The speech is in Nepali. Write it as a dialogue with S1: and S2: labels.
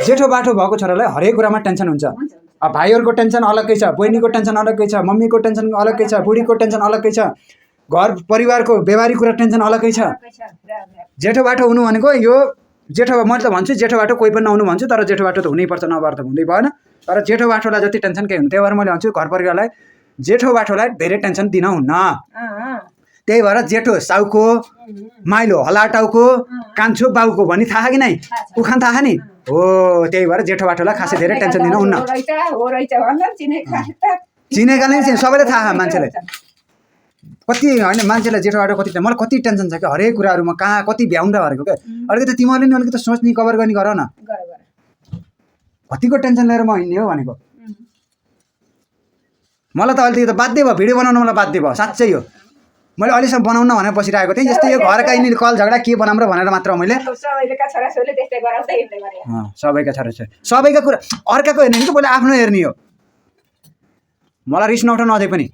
S1: जेठो बाठो भएको छोरालाई हरेक कुरामा टेन्सन हुन्छ। अब भाइहरूको टेन्सन अलग्गै छ, बहिनीको टेन्सन अलग्गै छ, मम्मीको टेन्सन अलग्गै छ, बुढीको टेन्सन अलग्गै छ, घर परिवारको व्यवहारिक कुरा टेन्सन अलग्गै छ। जेठो बाठो हुनु भनेको यो जेठो, मैले त भन्छु जेठो बाठो कोही पनि नहुनु भन्छु, तर जेठो बाठो त हुनैपर्छ, नभएर त हुँदै भएन। तर जेठो बाठोलाई जति टेन्सन केही हुनु, त्यही भएर मैले भन्छु घर परिवारलाई जेठो बाठोलाई धेरै टेन्सन दिन हुन्न। त्यही भएर जेठो साउको, माइलो हलाटाउको, कान्छो बाउको भनी थाहा कि नै, उखान थाहा नि हो। त्यही भएर जेठो बाठोलाई खासै धेरै टेन्सन दिन हुन्न। चिनेका नै सबैले थाहा मान्छेलाई, कति होइन मान्छेलाई जेठो बाठो कति, मलाई कति टेन्सन छ क्या हरेक कुराहरूमा, कहाँ कति भ्याउँ गरेको क्या। अलिकति तिमीहरूले नि अलिकति सोच्ने कभर गर्ने गर न, कतिको टेन्सन लिएर म हिँड्ने हो भनेको। मलाई त अहिले त बाध्य भयो, भिडियो बनाउन मलाई बाध्य भयो, साँच्चै हो। मैले अहिलेसम्म बनाउन भनेर बसिरहेको थिएँ, जस्तै यो घरका यिनीहरू कल झगडा के बनाऊँ र भनेर मात्र मैले सबैका छोराछोरी सबैका कुरा अर्काको हेर्ने कि पहिला आफ्नो हेर्ने हो। मलाई रिस नउठाउनु अझै पनि।